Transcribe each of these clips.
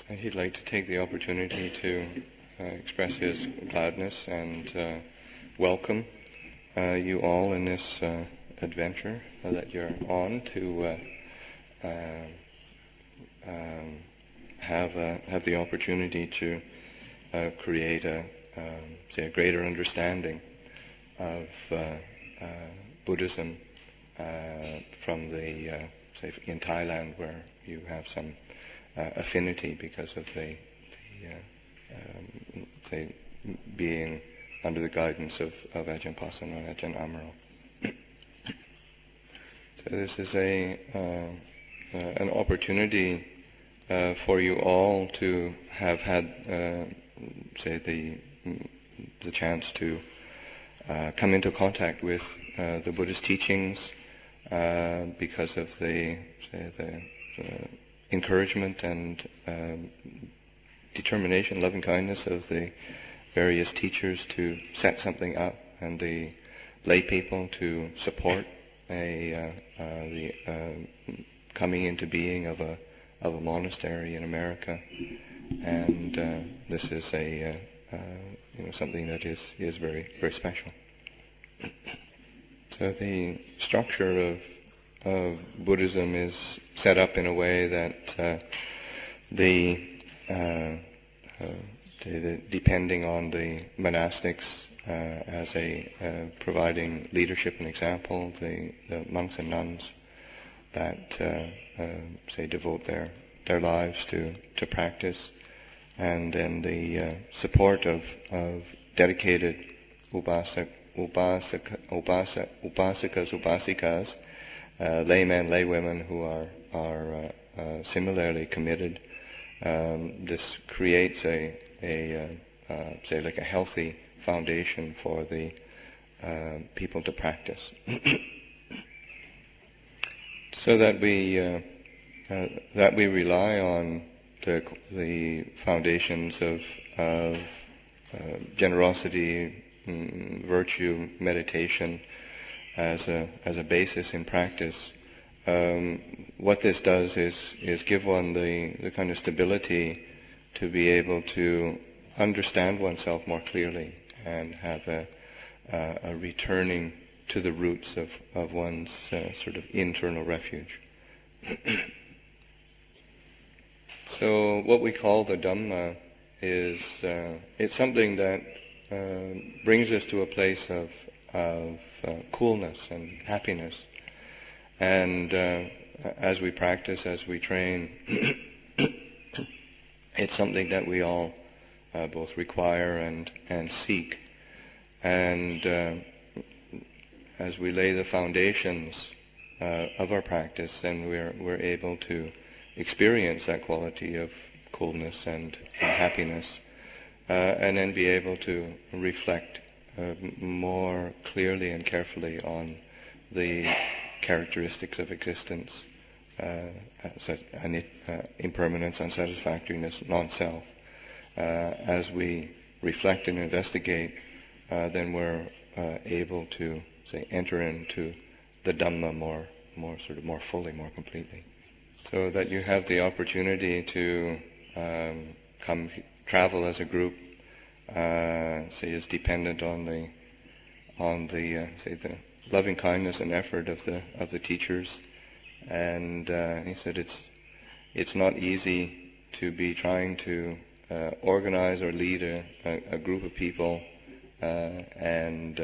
He'd like to take the opportunity to express his gladness and welcome you all in this adventure that you're on to have the opportunity to create a greater understanding of Buddhism from the in Thailand, where you have some affinity because of the being under the guidance of Ajahn Pasan and Ajahn Amaro. So this is an opportunity for you all to have had the chance to come into contact with the Buddhist teachings because of the encouragement and determination, loving kindness of the various teachers to set something up, and the lay people to support the coming into being of a monastery in America. And this is something that is very, very special. So the structure of Buddhism is set up in a way that depending on the monastics as providing leadership and example, the monks and nuns that devote their lives to practice, and then the support of dedicated upasakas, upasikas, laymen, laywomen who are similarly committed. This creates a healthy foundation for the people to practice, so that we rely on the foundations of generosity, virtue, meditation as a basis in practice. What this does is give one the kind of stability to be able to understand oneself more clearly and have a returning to the roots of one's sort of internal refuge. So what we call the Dhamma is it's something that brings us to a place of coolness and happiness. And as we practice, as we train, it's something that we all both require and seek. And as we lay the foundations of our practice, then we're able to experience that quality of coolness and happiness, and then be able to reflect more clearly and carefully on the characteristics of existence, impermanence, unsatisfactoriness, non-self. As we reflect and investigate, then we're able to enter into the Dhamma more fully, more completely. So that you have the opportunity to travel as a group, is dependent on the loving kindness and effort of the teachers. And he said it's not easy to be trying to organize or lead a group of people, and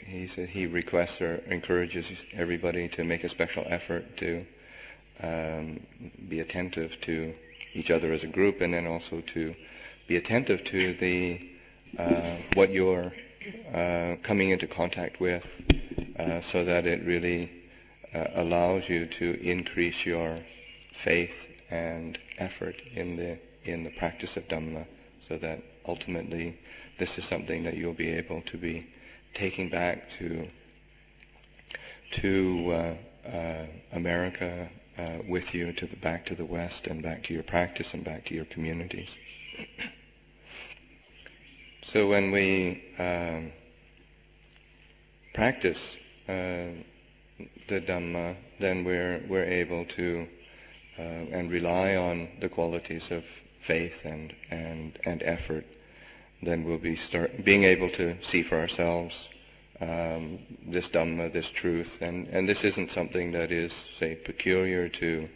he said he requests or encourages everybody to make a special effort to be attentive to each other as a group, and then also to be attentive to what you're coming into contact with, so that it really allows you to increase your faith and effort in the practice of Dhamma, so that ultimately this is something that you'll be able to be taking back to America with you, back to the West, and back to your practice and back to your communities. So when we practice the Dhamma, then we're able to and rely on the qualities of faith and effort, then we'll be being able to see for ourselves this Dhamma, this truth. And this isn't something that is, say, peculiar to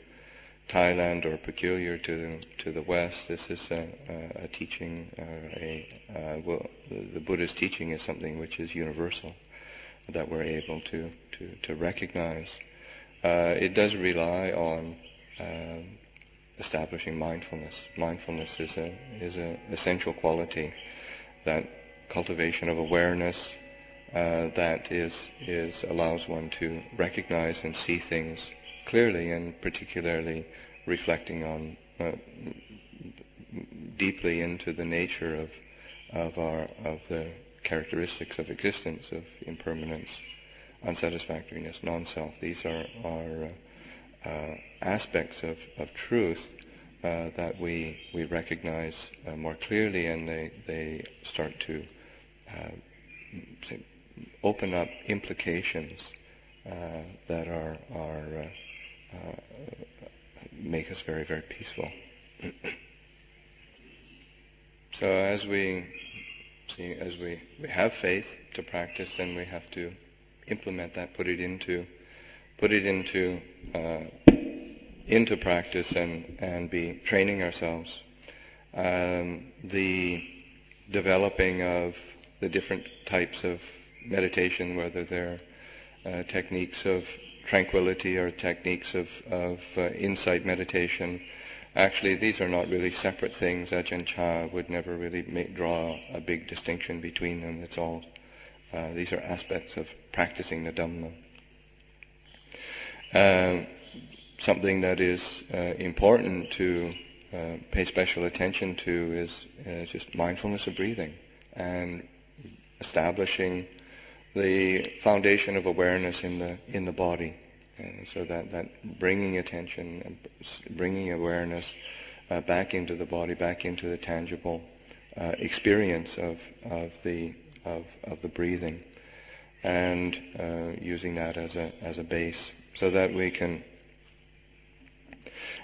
Thailand or peculiar to the West. This is a teaching, the Buddha's teaching is something which is universal, that we're able to recognize. It does rely on establishing mindfulness. Mindfulness is an essential quality, that cultivation of awareness that allows one to recognize and see things clearly, and particularly reflecting on deeply into the nature of the characteristics of existence, of impermanence, unsatisfactoriness, non-self. These are aspects of truth that we recognize more clearly, and they start to open up implications that are make us very, very peaceful. So as we have faith to practice, then we have to implement that, put it into practice, and be training ourselves. The developing of the different types of meditation, whether they're techniques of tranquility or techniques of insight meditation. Actually, these are not really separate things. Ajahn Chah would never really draw a big distinction between them. It's all, these are aspects of practicing the Dhamma. Something that is important to pay special attention to is just mindfulness of breathing, and establishing the foundation of awareness in the body, so that bringing attention and bringing awareness back into the body, back into the tangible experience of the breathing, and using that as a base, so that we can,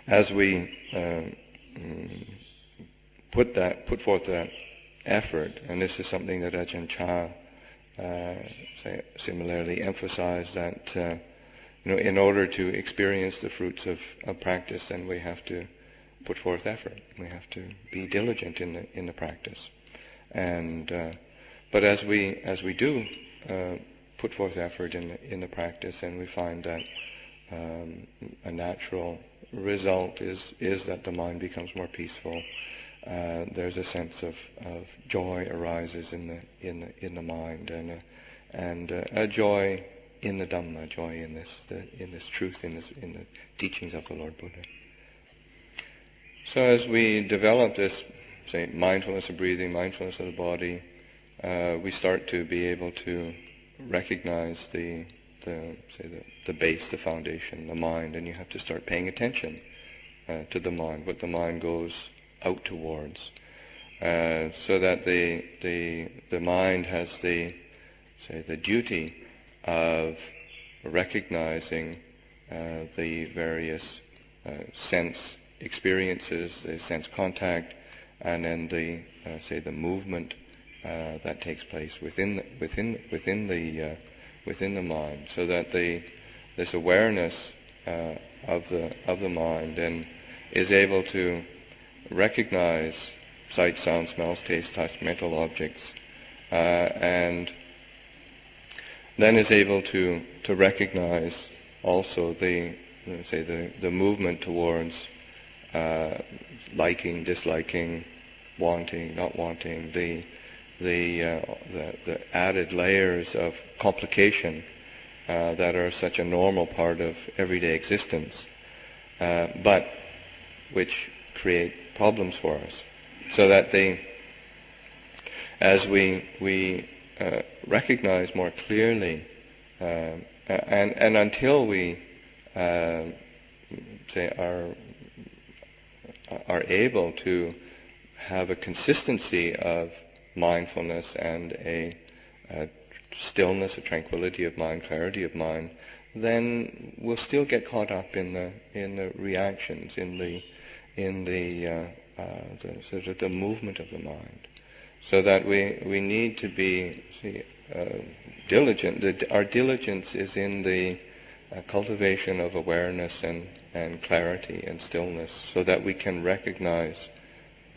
as we put forth that effort, and this is something that Ajahn Chah similarly emphasized, that in order to experience the fruits of practice, then we have to put forth effort. We have to be diligent in the practice. And but as we do put forth effort in the practice, and we find that a natural result is that the mind becomes more peaceful. There's a sense of joy arises in the mind, and a joy in the Dhamma, joy in this truth, in the teachings of the Lord Buddha. So as we develop this, say, mindfulness of breathing, mindfulness of the body, we start to be able to recognize the base, the foundation, the mind, and you have to start paying attention to the mind, what the mind goes out towards, so that the mind has the duty of recognizing the various sense experiences, the sense contact, and then the movement that takes place within the mind, so that this awareness of the mind then is able to recognize sight, sound, smells, taste, touch, mental objects, and then is able to recognize also the movement towards liking, disliking, wanting, not wanting, the added layers of complication that are such a normal part of everyday existence, but which create problems for us. So that as we recognize more clearly, and until we are able to have a consistency of mindfulness and a stillness, a tranquility of mind, clarity of mind, then we'll still get caught up in the reactions, in the sort of the movement of the mind. So that we need to be diligent. Our diligence is in the cultivation of awareness and clarity and stillness, so that we can recognize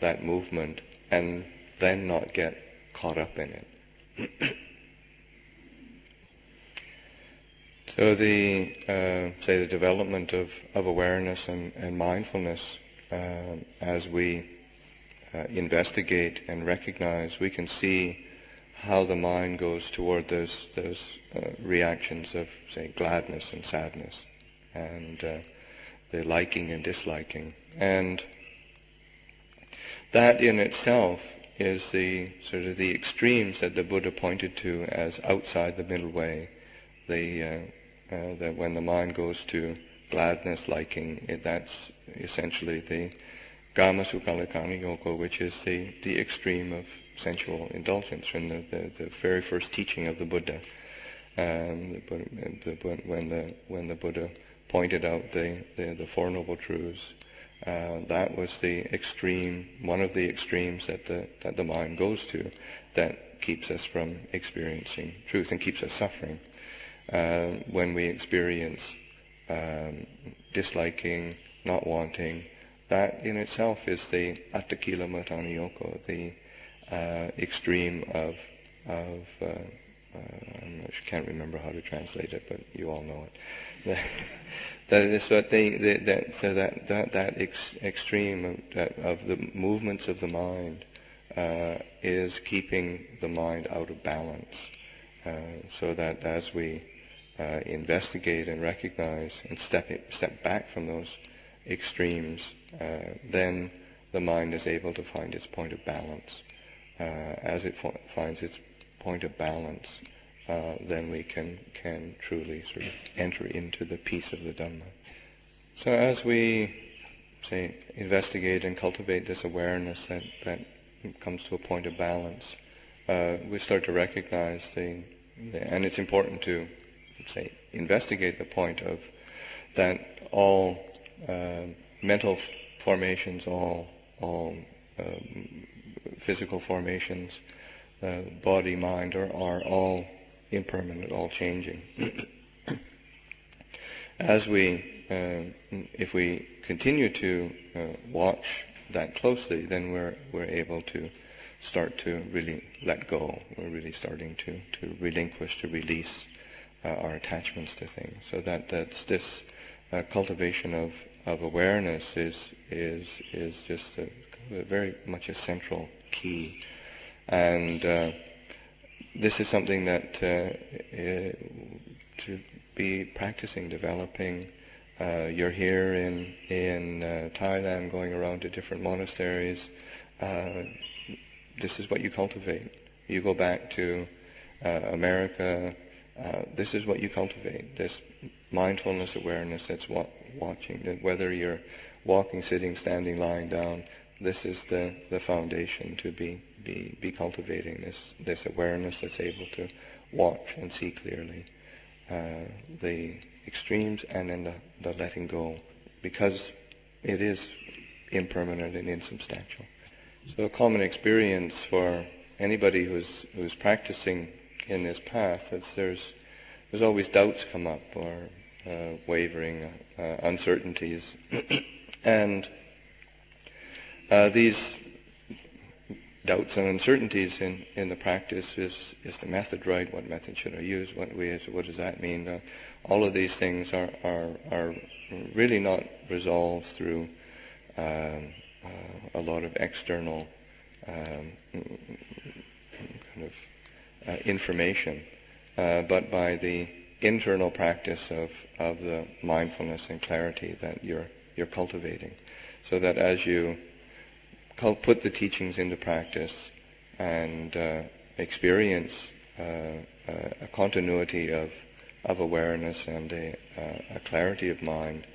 that movement and then not get caught up in it. So the development of awareness and mindfulness, as we investigate and recognize, we can see how the mind goes toward those reactions of, say, gladness and sadness, and the liking and disliking. And that in itself is the sort of the extremes that the Buddha pointed to as outside the middle way. That when the mind goes to gladness, liking, that's essentially the Gama Sukhalikani Yoko, which is the extreme of sensual indulgence from the very first teaching of the Buddha. When the Buddha pointed out the Four Noble Truths, that was the extreme, one of the extremes that the mind goes to, that keeps us from experiencing truth and keeps us suffering. When we experience disliking, not wanting, that in itself is the Attakila Matani Yoko, the extreme of I can't remember how to translate it, but you all know it. That extreme of the movements of the mind is keeping the mind out of balance. So that as we investigate and recognize and step back from those extremes, then the mind is able to find its point of balance. As it finds its point of balance, then we can truly sort of enter into the peace of the Dhamma. So as we, say, investigate and cultivate this awareness that comes to a point of balance, we start to recognize and it's important to, say, investigate the point of that all mental formations, all physical formations, body, mind, are all impermanent, all changing. As if we continue to watch that closely, then we're able to start to really let go. We're really starting to relinquish, to release our attachments to things. So that's this cultivation of awareness is just very much a central key. And this is something that to be practicing, developing. You're here in Thailand, going around to different monasteries. This is what you cultivate. You go back to America. This is what you cultivate. This mindfulness awareness that's watching. Whether you're walking, sitting, standing, lying down, this is the foundation to be cultivating this awareness that's able to watch and see clearly the extremes and then the letting go, because it is impermanent and insubstantial. So a common experience for anybody who's practicing in this path is there's always doubts come up, or wavering, uncertainties, and these doubts and uncertainties in the practice is the method right? What method should I use? What does that mean? All of these things are really not resolved through a lot of external kind of information, but by the internal practice of the mindfulness and clarity that you're cultivating, so that as you put the teachings into practice and experience a continuity of awareness and a clarity of mind,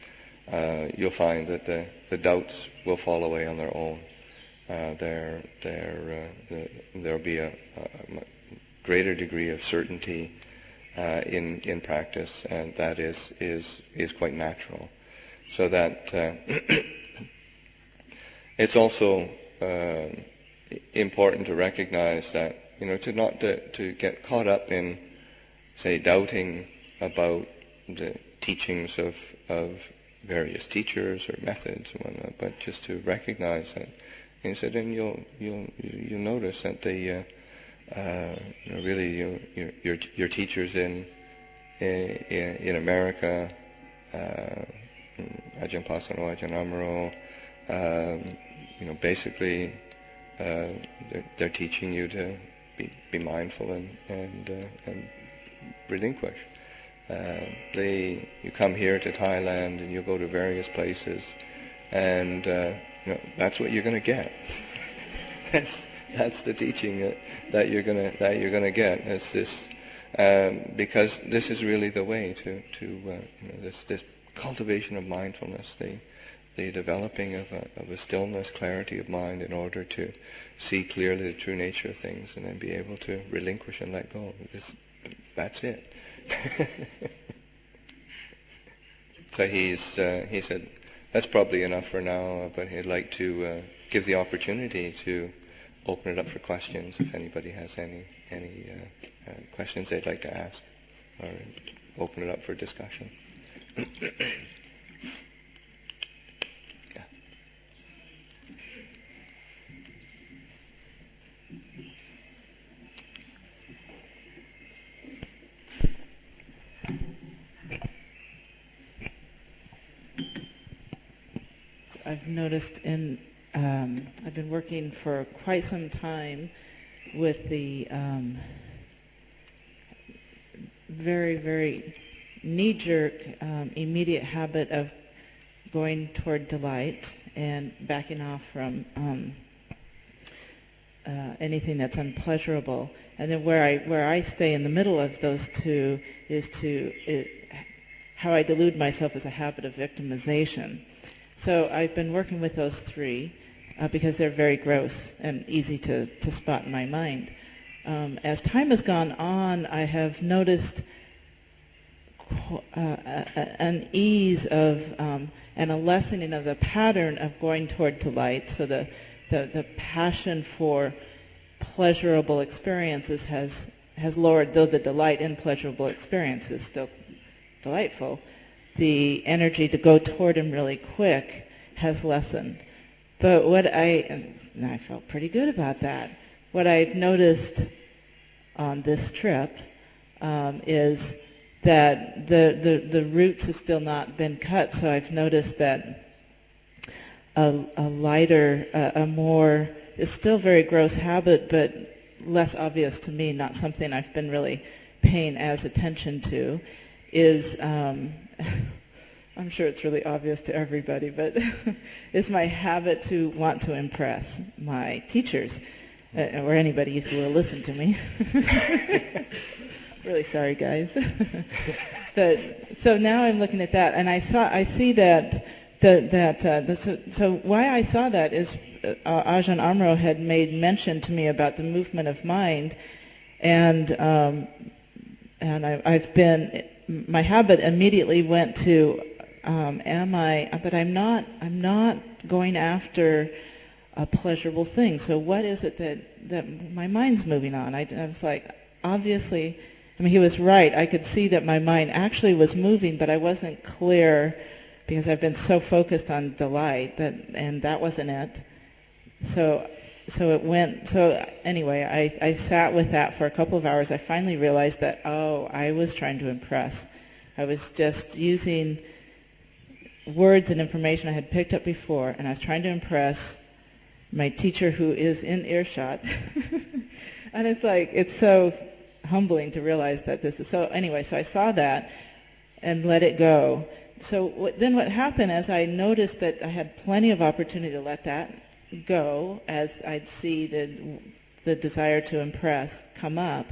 you'll find that the doubts will fall away on their own. There'll be a greater degree of certainty in practice, and that is quite natural. So that it's also important to recognize that, to get caught up in, say, doubting about the teachings of various teachers or methods and whatnot, but just to recognize that, and you'll notice that the really your teachers in America, Ajahn Pasano, Ajahn Amaro, basically they're teaching you to be mindful and relinquish. You come here to Thailand and you go to various places, and that's what you're going to get. That's the teaching that you're gonna get. It's this, because this is really the way to this cultivation of mindfulness, the developing of a stillness, clarity of mind, in order to see clearly the true nature of things, and then be able to relinquish and let go. That's it. So he said that's probably enough for now, but he'd like to give the opportunity to open it up for questions if anybody has any questions they'd like to ask, or open it up for discussion. Yeah. So I've noticed I've been working for quite some time with the very, very knee-jerk, immediate habit of going toward delight and backing off from anything that's unpleasurable. And then where I stay in the middle of those two is how I delude myself is a habit of victimization. So I've been working with those three because they're very gross and easy to spot in my mind. As time has gone on, I have noticed an ease of and a lessening of the pattern of going toward delight. So the passion for pleasurable experiences has lowered, though the delight in pleasurable experience is still delightful. The energy to go toward them really quick has lessened. But and I felt pretty good about that. What I've noticed on this trip is that the roots have still not been cut. So I've noticed that a lighter, a more, it's still very gross habit, but less obvious to me, not something I've been really paying as attention to, is I'm sure it's really obvious to everybody, but it's my habit to want to impress my teachers, or anybody who will listen to me. Really sorry, guys. But so now I'm looking at that, and I see that so why I saw that is Ajahn Amaro had made mention to me about the movement of mind, and I've been, my habit immediately went to but I'm not going after a pleasurable thing. So what is it that my mind's moving on? I was like, obviously, he was right. I could see that my mind actually was moving, but I wasn't clear because I've been so focused on delight and that wasn't it. So it went. So anyway, I sat with that for a couple of hours. I finally realized that I was trying to impress. I was just using words and information I had picked up before, and I was trying to impress my teacher who is in earshot. And it's so humbling to realize that this is so. Anyway, so I saw that and let it go. So then what happened is I noticed that I had plenty of opportunity to let that go as I'd see the desire to impress come up,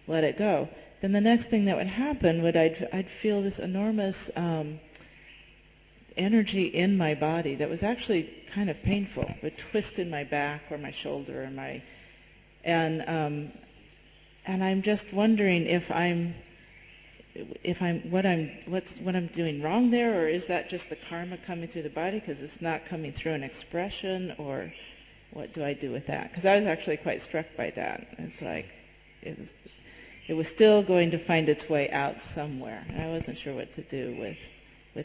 let it go. Then the next thing that would happen would I'd feel this enormous energy in my body that was actually kind of painful. It would twist in my back or my shoulder and I'm just wondering if I'm if what I'm doing wrong there, or is that just the karma coming through the body because it's not coming through an expression, or what do I do with that? Because I was actually quite struck by that. It's like it was still going to find its way out somewhere, and I wasn't sure what to do with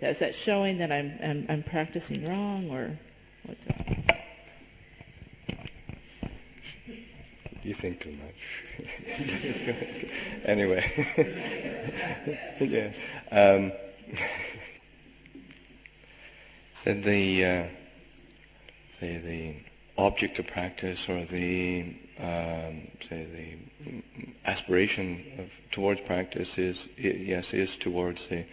that. Is that showing that I'm practicing wrong, or what? You think too much. Anyway, yeah. So the object of practice, or the aspiration towards practice is towards the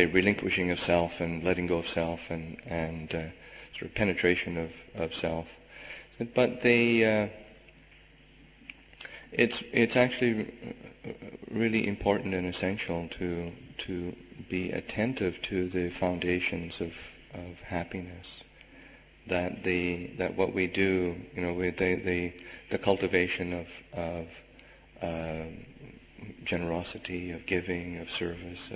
relinquishing of self and letting go of self and sort of penetration of self. But it's actually really important and essential to be attentive to the foundations of happiness. That what we do, with the cultivation of generosity, of giving, of service,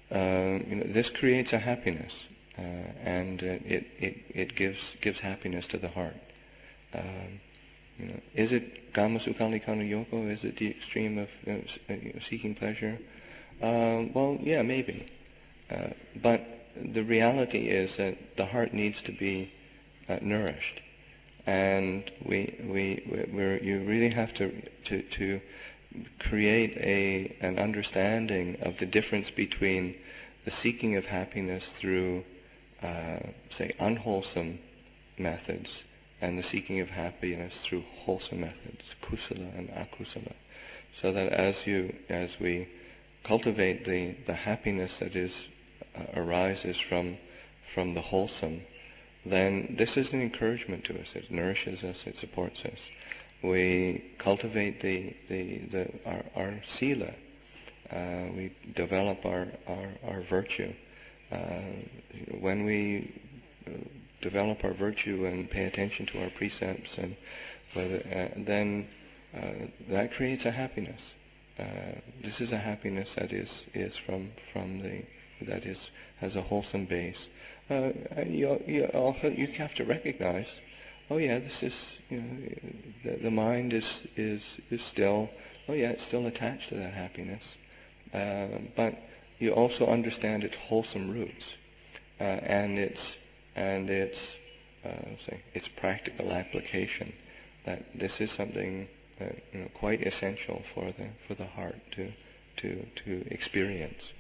this creates a happiness, and it gives happiness to the heart. Is it kama sukali kana yoko? Is it the extreme of seeking pleasure? Well, yeah, maybe. But the reality is that the heart needs to be nourished, and you really have to create an understanding of the difference between the seeking of happiness through, say, unwholesome methods, and the seeking of happiness through wholesome methods, kusala and akusala. So that as we cultivate the happiness that arises from the wholesome, then this is an encouragement to us. It nourishes us. It supports us. We cultivate our sila. We develop our virtue. When we develop our virtue and pay attention to our precepts, and then that creates a happiness. This is a happiness that has a wholesome base. You have to recognize, oh yeah, this is the mind is still, oh yeah, it's still attached to that happiness, but you also understand its wholesome roots, and its practical application. That this is something quite essential for the heart to experience.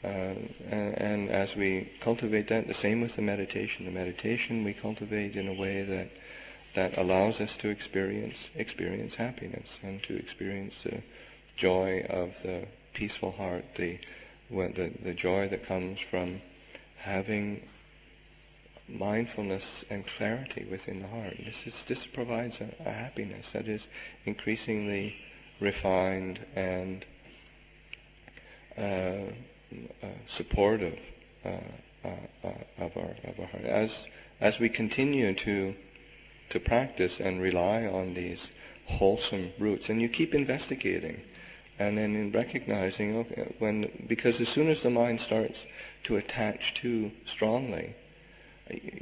And as we cultivate that, the same with the meditation. The meditation we cultivate in a way that allows us to experience happiness, and to experience the joy of the peaceful heart, the joy that comes from having mindfulness and clarity within the heart. This provides a happiness that is increasingly refined and supportive of our heart. As we continue to practice and rely on these wholesome roots, and you keep investigating, and then in recognizing, okay, because as soon as the mind starts to attach too strongly,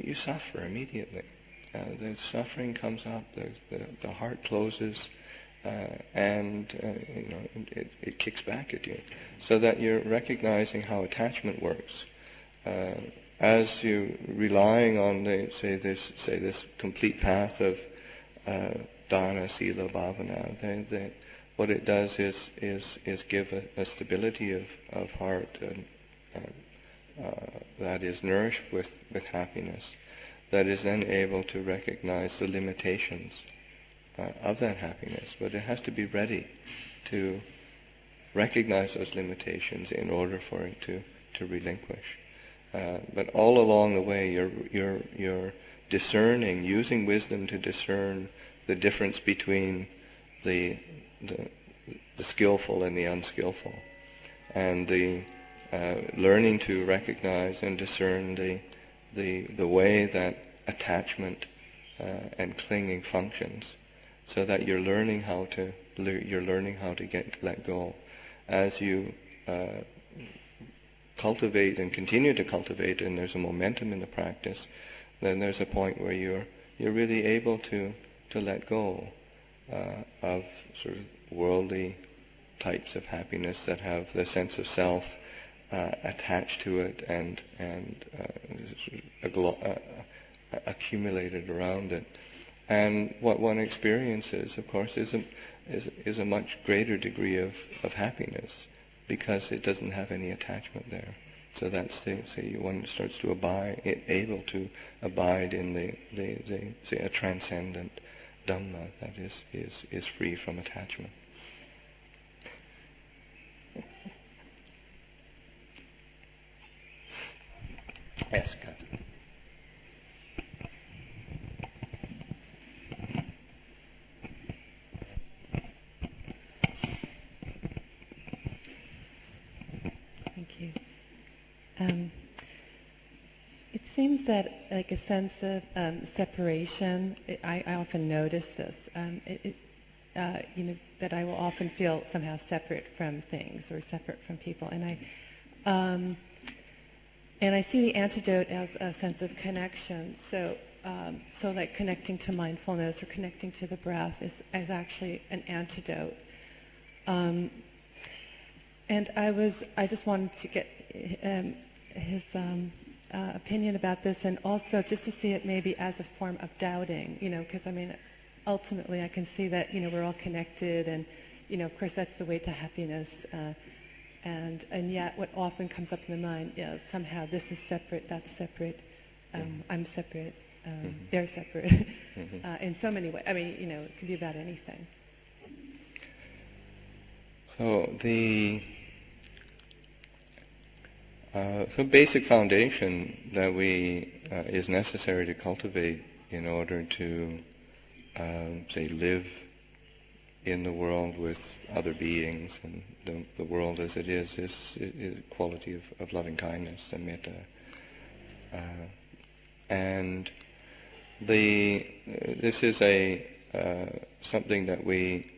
you suffer immediately. The suffering comes up, the heart closes, and it kicks back at you. So that you're recognizing how attachment works. As you relying on this complete path of dana, sila, bhavana, what it does is give a stability of heart that is nourished with happiness, that is then able to recognize the limitations of that happiness. But it has to be ready to recognize those limitations in order for it to relinquish. But all along the way, you're discerning, using wisdom to discern the difference between the skillful and the unskillful, and the learning to recognize and discern the way that attachment and clinging functions, so that you're learning how to let go, as you cultivate and continue to cultivate, and there's a momentum in the practice, then there's a point where you're really able to let go of sort of worldly types of happiness that have the sense of self attached to it and accumulated around it. And what one experiences, of course, is a much greater degree of happiness because it doesn't have any attachment there. So that's one starts to able to abide in the a transcendent Dhamma that is free from attachment. Yes, Kat. Thank you. It seems that like a sense of separation, I often notice this, that I will often feel somehow separate from things or separate from people. And I see the antidote as a sense of connection. So like connecting to mindfulness or connecting to the breath is actually an antidote. And I just wanted to get his opinion about this, and also just to see it maybe as a form of doubting, because ultimately I can see that, we're all connected, and, of course that's the way to happiness, and yet what often comes up in the mind is somehow this is separate, that's separate, I'm separate, they're separate, in so many ways. It could be about anything. So the basic foundation that is necessary to cultivate in order to live in the world with other beings and the world as it is quality of loving kindness and metta. And this is something that we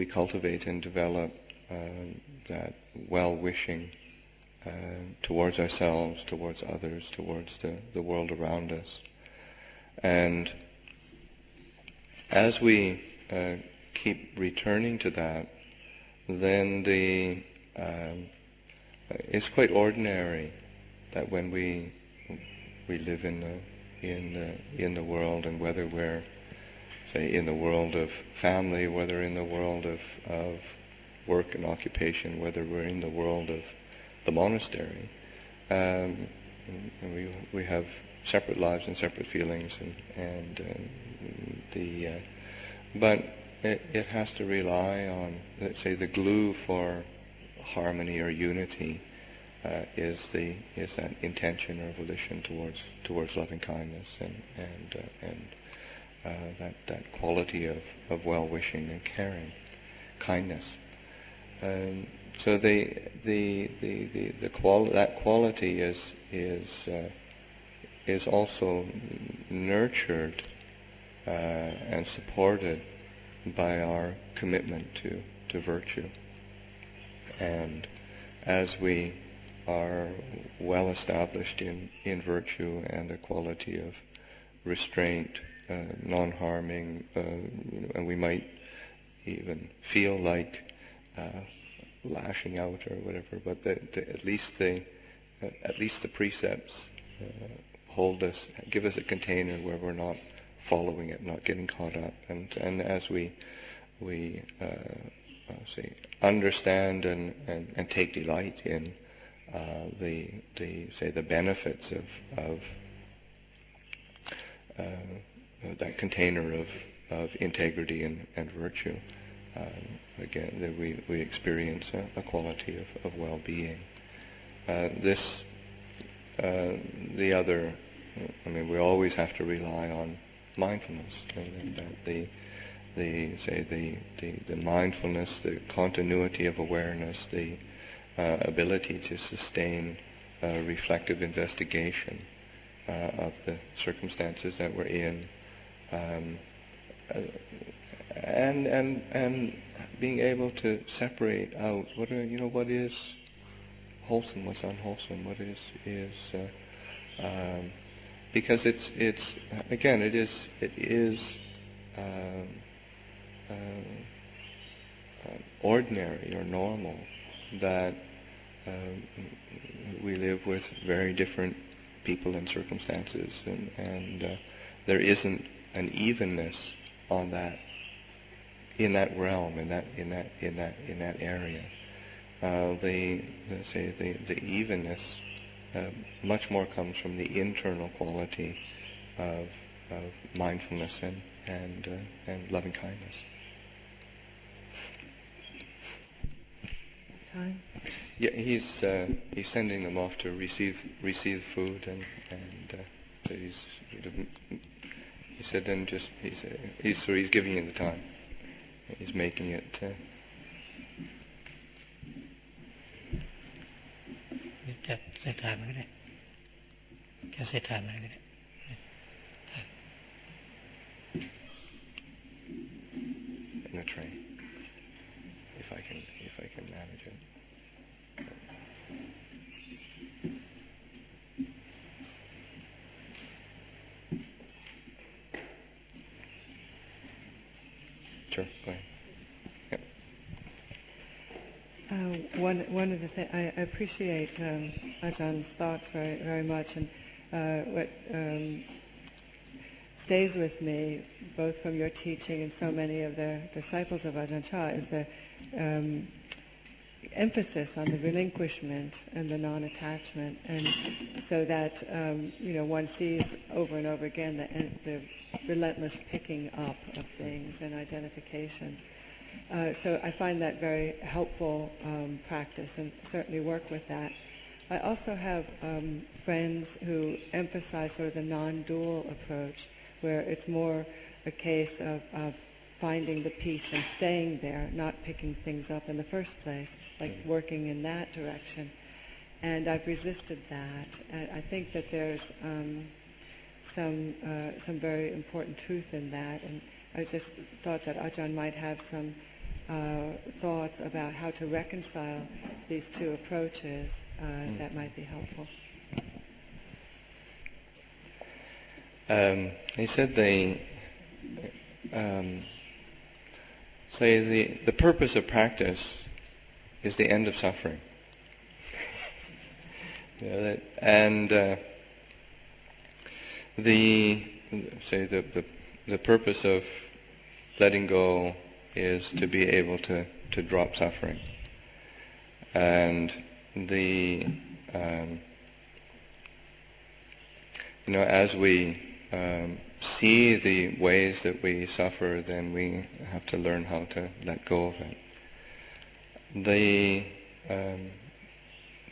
cultivate and develop, that well-wishing towards ourselves, towards others, towards the world around us. And as we keep returning to that, then it's quite ordinary that when we live in the world, and whether we're, say, in the world of family, whether in the world of work and occupation, whether we're in the world of the monastery, we have separate lives and separate feelings, but it has to rely on, let's say, the glue for harmony or unity is that intention or volition towards loving kindness and that quality of well-wishing and caring, kindness. So that quality is also nurtured and supported by our commitment to virtue. And as we are well established in virtue and a quality of restraint, non-harming, and we might even feel like lashing out or whatever, but at least the precepts give us a container where we're not following it, not getting caught up, and as we understand and take delight in the benefits of that container of integrity and virtue. Again, that we experience a quality of well-being. We always have to rely on mindfulness, and that the mindfulness, the continuity of awareness, the ability to sustain reflective investigation of the circumstances that we're in, and being able to separate out what is wholesome, what's unwholesome, what is because it's again it is um, ordinary or normal that we live with very different people and circumstances, and there isn't an evenness on that in that realm, in that area. The evenness much more comes from the internal quality of mindfulness and loving kindness. Time? Yeah, he's sending them off to receive food, and so he said then just he's giving you the time. He's making it. In a train, if I can manage it. Sure, go ahead. One of the things I appreciate Ajahn's thoughts very, very much, and what stays with me, both from your teaching and so many of the disciples of Ajahn Chah, is the emphasis on the relinquishment and the non-attachment, and so that one sees over and over again the relentless picking up of things and identification. So I find that very helpful practice, and certainly work with that. I also have friends who emphasize sort of the non-dual approach, where it's more a case of finding the peace and staying there, not picking things up in the first place, like working in that direction. And I've resisted that. And I think that there's some very important truth in that, and I just thought that Ajahn might have some thoughts about how to reconcile these two approaches that might be helpful. He said the purpose of practice is the end of suffering. And the purpose of letting go is to be able to drop suffering. And as we see the ways that we suffer, then we have to learn how to let go of it.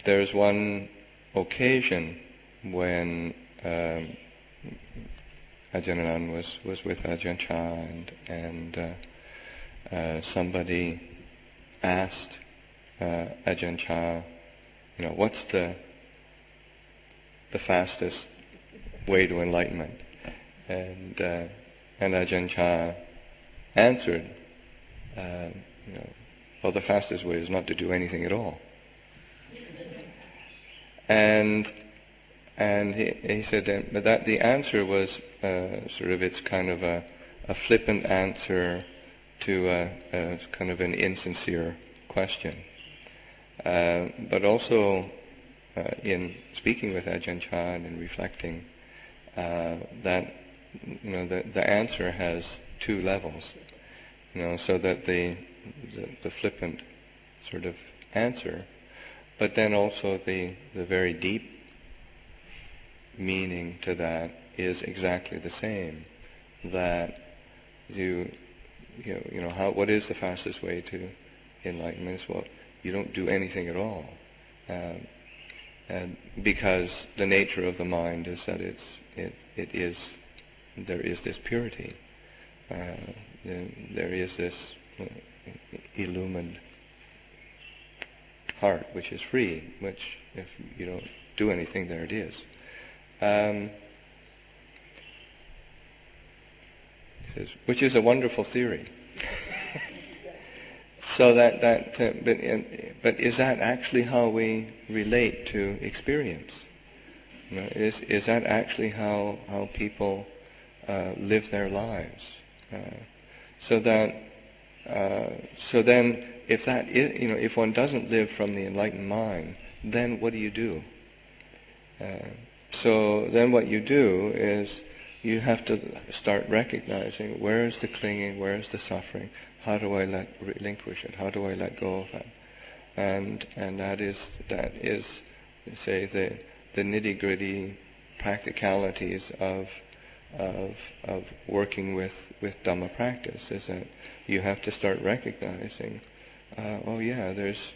There's one occasion when Ajahn Anan was with Ajahn Chah, and somebody asked Ajahn Chah, what's the fastest way to enlightenment? And Ajahn Chah answered, well, the fastest way is not to do anything at all. And he said that the answer was it's kind of a flippant answer to a kind of an insincere question. But also in speaking with Ajahn Chah and in reflecting, that the answer has two levels. So that the flippant sort of answer, but then also the very deep meaning to that is exactly the same. That what is the fastest way to enlightenment? Well, you don't do anything at all, and because the nature of the mind is that there is this purity, there is this illumined heart which is free, which if you don't do anything, there it is. He says, which is a wonderful theory. So but is that actually how we relate to experience? You know, is that actually how people live their lives? So then, if that is, if one doesn't live from the enlightened mind, then what do you do? So then what you do is you have to start recognizing where is the clinging, where is the suffering, how do I relinquish it, how do I let go of that? And that is say the nitty-gritty practicalities of working with Dhamma practice, is that you have to start recognizing, oh yeah, there's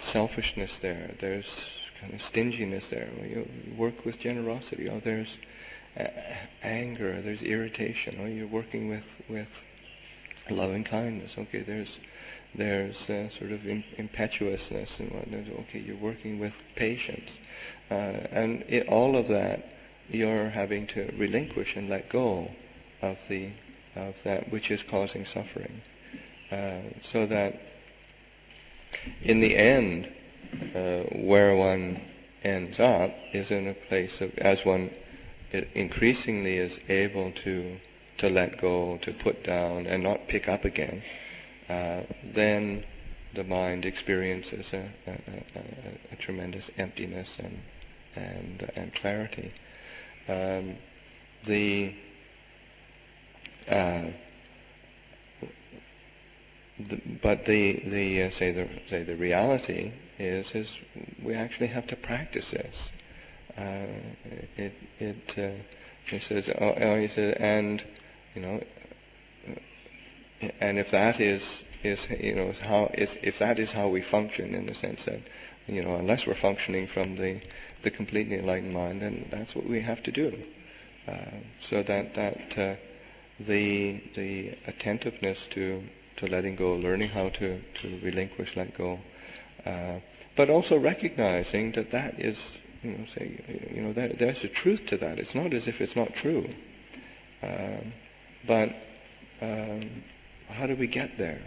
selfishness there, there's kind of stinginess there. Well, you work with generosity. Oh, there's anger, there's irritation. Oh, you're working with loving kindness. Okay, there's sort of impetuousness and whatnot. Okay, you're working with patience, and all of that you're having to relinquish and let go of that which is causing suffering, so that in the end, where one ends up is in a place of, as one increasingly is able to let go, to put down, and not pick up again, then the mind experiences a tremendous emptiness and clarity. But the reality is we actually have to practice this. He says, and if that is if that is how we function, in the sense that unless we're functioning from the completely enlightened mind, then that's what we have to do. So that the attentiveness to letting go, learning how to relinquish, let go, but also recognizing that is, that there's a truth to that. It's not as if it's not true. But how do we get there?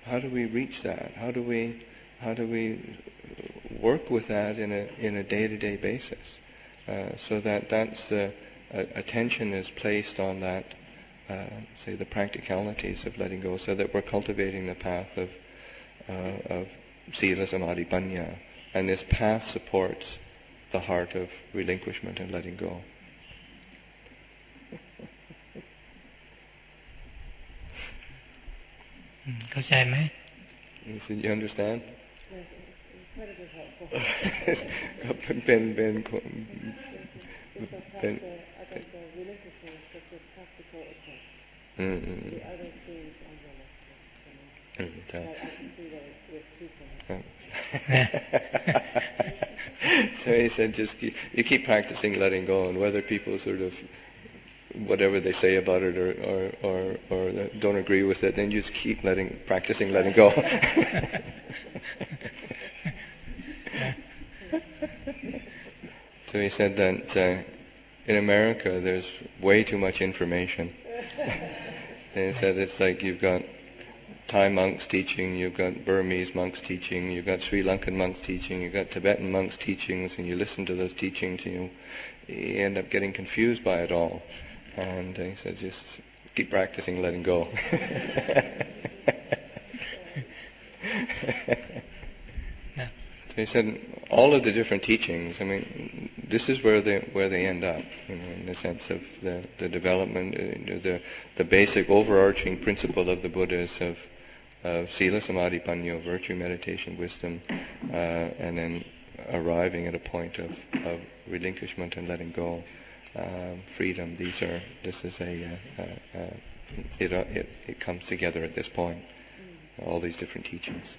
How do we reach that? How do we work with that in a day-to-day basis, so that's attention is placed on that, say the practicalities of letting go, so that we're cultivating the path of sila, samadhi, panya, and this path supports the heart of relinquishment and letting go. เข้าใจไหม You understand? Yes, it's incredibly helpful. ก็เป็น It's a practical, I think the relinquishment is such a practical approach. The other seems unrealistic to me. But I can see that there's truth in it. So he said, you keep practicing letting go, and whether people sort of, whatever they say about it or don't agree with it, then you just keep practicing letting go. So he said that in America there's way too much information. And he said it's like you've got Thai monks teaching, you've got Burmese monks teaching, you've got Sri Lankan monks teaching, you've got Tibetan monks teachings, and you listen to those teachings and you end up getting confused by it all. And he said, just keep practicing letting go. So he said, all of the different teachings, I mean, this is where they end up, in the sense of the development, the basic overarching principle of the Buddhas of sila, samadhi, panya, virtue, meditation, wisdom, and then arriving at a point of relinquishment and letting go, freedom. It comes together at this point. All these different teachings.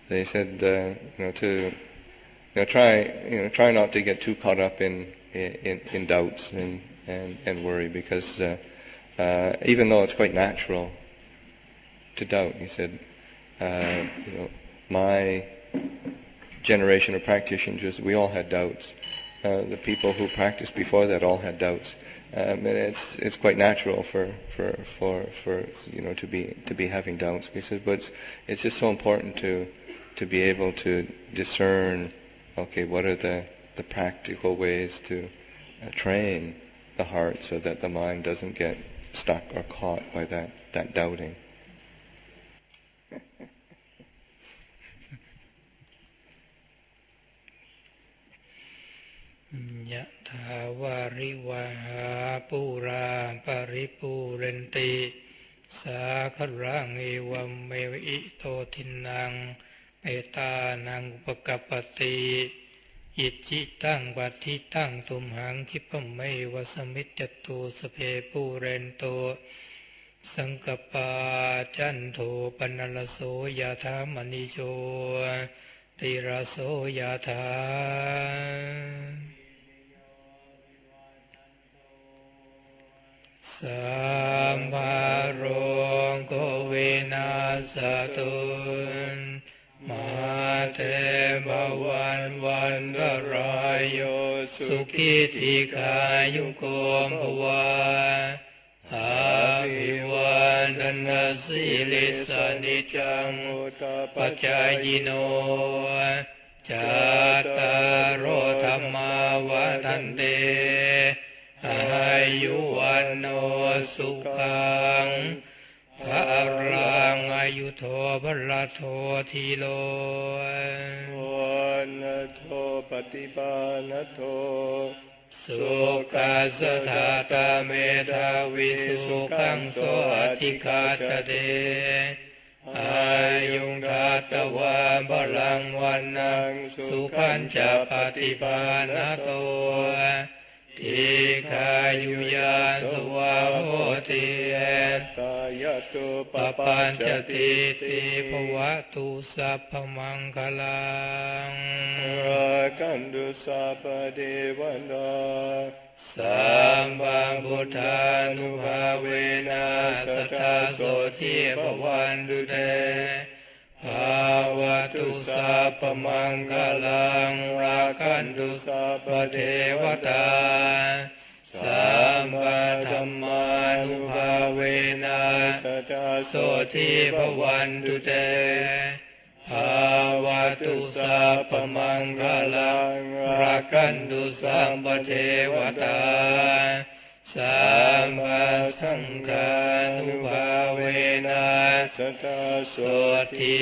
They said, try not to get too caught up in doubts and worry, because even though it's quite natural to doubt, he said, my generation of practitioners, we all had doubts. The people who practiced before that all had doubts. And it's quite natural for to be having doubts. But it's just so important to be able to discern. Okay, what are the practical ways to train the heart so that the mind doesn't get stuck or caught by that doubting. ยะถาวาริวหาปุราปริปูเรนติสาครังเอวัมเมวิโตทินังเมตานังอุปกัปปติอิจิตังปัฏฐิตังตุมหังคิปะเมวะสมิจจตุสเพปูเรนโตสังกปาจันโทปนัลโสยะถามณิโชติระโสยะถาสัมภารโรโควินาศตุมาเตภวันวันตรายโยสุขิติกายุโกภวะอาภิวันทนาสิลิสานิจังอุตปัจจายโนจัตตารโอธรรมาวันเตอายุวันโนสุขังภะรังอายุโทภละโททีโลวันโทปฏิปานโทสุขัสถาตาเมธาวิสุขังโสอธิคาชเดอายุงทัตตวาพลังวันนังสุขันจะปฏิปานโตทิคายุยาสวะโหติเอตายตุปปัญจติติภวตุสัพพมังคลังรักันตุสัพพเทวตาสัมมาพุทธานุภาเวนะสัทธาโสทิภวันตุเตภาวตุสัพพมังคลังรักันตุสัพพเทวตาสัมมาธัมมานุภาเวนะสัทธาโสทิภวันตุเตภาวตุสัพพมังคลังรักันตุสัพพเทวตาสัมมาสังฆานุภาเวนะสัทธาโสทิ